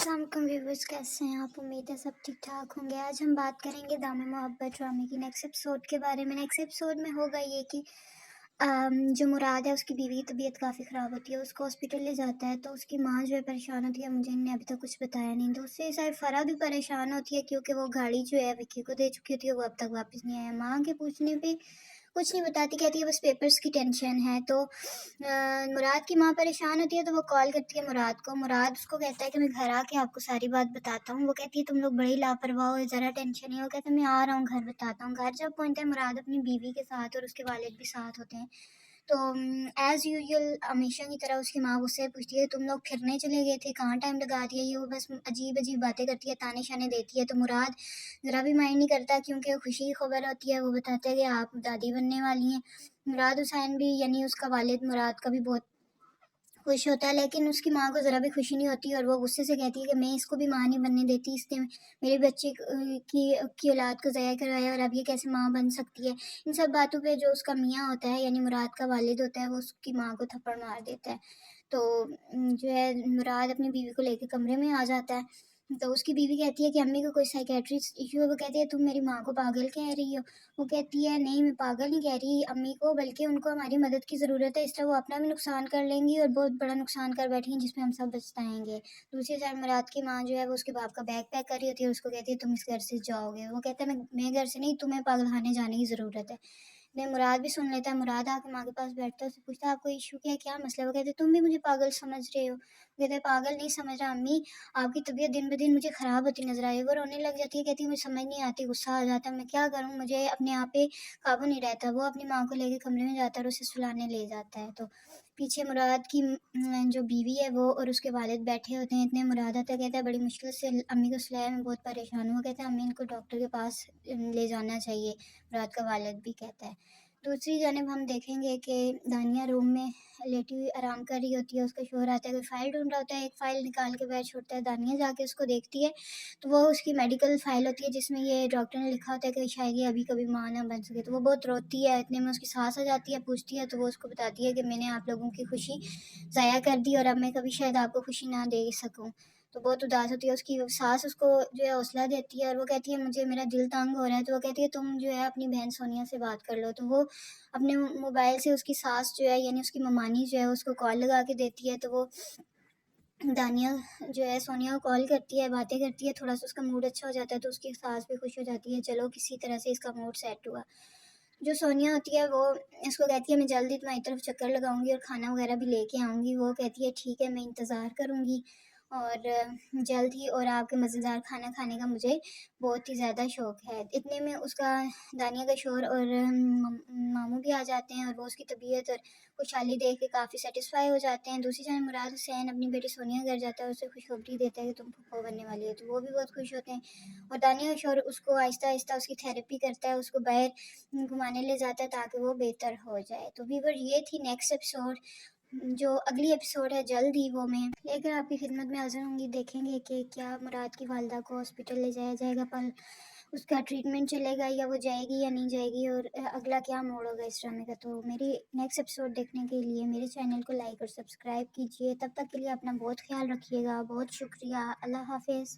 अस्सलाम वालेकुम व्यूवर्स, कैसे हैं आप? उम्मीद है सब ठीक ठाक होंगे। आज हम बात करेंगे दाम मोहब्बत ड्रामे की नेक्स्ट एपिसोड के बारे में। नेक्स्ट एपिसोड में होगा ये कि जो मुराद है उसकी बीवी की तबीयत काफ़ी ख़राब होती है, उसको हॉस्पिटल ले जाता है तो उसकी माँ जो है परेशान होती है। मुझे इन्होंने अभी तक कुछ बताया नहीं। तो उससे शायद फ़रा भी परेशान होती है क्योंकि वो गाड़ी जो है विक्की को दे चुकी होती है, वो अब तक वापस नहीं आया। माँ के पूछने पे कुछ नहीं बताती, कहती है बस पेपर्स की टेंशन है। तो मुराद की माँ परेशान होती है तो वो कॉल करती है मुराद को। मुराद उसको कहता है कि मैं घर आके आपको सारी बात बताता हूँ। वो कहती है तुम लोग बड़ी लापरवाह हो, ज़रा टेंशन नहीं। वो कहता है मैं आ रहा हूँ, घर बताता हूँ। घर जब पहुँचता है मुराद अपनी बीवी के साथ और उसके वालिद भी साथ होते हैं। तो एज़ यूजुअल हमेशा की तरह उसकी माँ उससे पूछती है तुम लोग फिरने चले गए थे, कहाँ टाइम लगा दिया। ये वो बस अजीब अजीब बातें करती है, ताने शाने देती है। तो मुराद ज़रा भी माइंड नहीं करता क्योंकि खुशी की खबर होती है। वो बताते हैं कि आप दादी बनने वाली हैं। मुराद हुसैन भी यानी उसका वालिद मुराद का भी बहुत खुश होता है, लेकिन उसकी माँ को ज़रा भी खुशी नहीं होती और वो गुस्से से कहती है कि मैं इसको भी माँ नहीं बनने देती, इसने मेरे बच्चे की औलाद को ज़ाया करवाया और अब ये कैसे माँ बन सकती है। इन सब बातों पे जो उसका मियाँ होता है यानी मुराद का वालिद होता है, वो उसकी माँ को थप्पड़ मार देता है। तो जो है मुराद अपनी बीवी को लेकर कमरे में आ जाता है। तो उसकी बीवी कहती है कि अम्मी को कोई साइकेट्रिस्ट इशू है। वो कहती है तुम मेरी माँ को पागल कह रही हो। वो कहती है नहीं, मैं पागल नहीं कह रही अम्मी को, बल्कि उनको हमारी मदद की ज़रूरत है। इस तरह वो अपना भी नुकसान कर लेंगी और बहुत बड़ा नुकसान कर बैठी हैं जिसमें हम सब पछताएंगे। दूसरी साइड मुराद की माँ जो है वो उसके बाप का बैग पैक कर रही होती है। उसको कहती है तुम इस घर से जाओगे। वो कहता है मैं घर से नहीं, तुम्हें पागल खाने जाने की ज़रूरत है। नहीं, मुराद भी सुन लेता है। मुराद आके माँ के पास बैठता है, उससे पूछता है आपको इशू क्या है, क्या मसला है। वो कहते तुम भी मुझे पागल समझ रहे हो। वो कहते पागल नहीं समझ रहा अम्मी, आपकी तबीयत दिन ब दिन मुझे ख़राब होती नजर आई है। वो रोने लग जाती है, कहती है मुझे समझ नहीं आती, गुस्सा आ जाता है, मैं क्या करूँ, मुझे अपने आप पे काबू नहीं रहता। वो अपनी माँ को लेके कमरे में जाता है और उसे सुलाने ले जाता है। तो पीछे मुराद की जो बीवी है वो और उसके वालिद बैठे होते हैं। इतने मुराद आता है, कहता है बड़ी मुश्किल से अम्मी को सुलाया, मैं बहुत परेशान हूँ। वो कहता है अम्मी इनको डॉक्टर के पास ले जाना चाहिए। मुराद का वालिद भी कहता है। दूसरी जानिब हम देखेंगे कि दानिया रूम में लेटी हुई आराम कर रही होती है। उसका शोहर आता है, कोई फ़ाइल ढूंढ रहा होता है, एक फ़ाइल निकाल के बैठ छोड़ता है। दानिया जाके उसको देखती है तो वो उसकी मेडिकल फ़ाइल होती है जिसमें ये डॉक्टर ने लिखा होता है कि शायद ये अभी कभी माँ ना बन सके। तो वो बहुत रोती है। इतने में उसकी सास आ जाती है, पूछती है तो वो उसको बताती है कि मैंने आप लोगों की खुशी ज़ाया कर दी और अब मैं कभी शायद आपको खुशी ना दे सकूँ। तो बहुत उदास होती है। उसकी सास उसको जो है हौसला देती है और वो कहती है मुझे मेरा दिल तंग हो रहा है। तो वो कहती है तुम जो है अपनी बहन सोनिया से बात कर लो। तो वो अपने मोबाइल से उसकी सास जो है यानी उसकी ममानी जो है उसको कॉल लगा के देती है। तो वो दानिया जो है सोनिया को कॉल करती है, बातें करती है, थोड़ा सा उसका मूड अच्छा हो जाता है तो उसकी सास भी खुश हो जाती है, चलो किसी तरह से इसका मूड सेट हुआ। जो सोनिया होती है वो इसको कहती है मैं जल्दी तुम्हारी तरफ चक्कर लगाऊंगी और खाना वगैरह भी लेके आऊँगी। वो कहती है ठीक है, मैं इंतज़ार करूँगी और जल्द ही, और आपके मज़ेदार खाना खाने का मुझे बहुत ही ज़्यादा शौक़ है। इतने में उसका दानिया का शौहर और मामू भी आ जाते हैं और वो उसकी तबीयत और खुशहाली देख के काफ़ी सेटिस्फाई हो जाते हैं। दूसरी जानब मुराद हुसैन अपनी बेटी सोनिया घर जाता है, उसे खुशखबरी देता है कि तुम फूफा बनने वाली है। तो वो भी बहुत खुश होते हैं और दानिया का शौहर उसको आहिस्ता आहिस्ता उसकी थेरेपी करता है, उसको बाहर घुमाने ले जाता है ताकि वो बेहतर हो जाए। तो व्यूअर ये थी नेक्स्ट एपिसोड। जो अगली एपिसोड है जल्द ही वो मैं लेकर आपकी खिदमत में हाजिर होंगी। देखेंगे कि क्या मुराद की वालदा को हॉस्पिटल ले जाया जाएगा, पर उसका ट्रीटमेंट चलेगा या वो जाएगी या नहीं जाएगी, और अगला क्या मोड़ होगा इस ड्रामे का। तो मेरी नेक्स्ट एपिसोड देखने के लिए मेरे चैनल को लाइक और सब्सक्राइब कीजिए। तब तक के लिए अपना बहुत ख्याल रखिएगा। बहुत शुक्रिया। अल्लाह हाफिज़।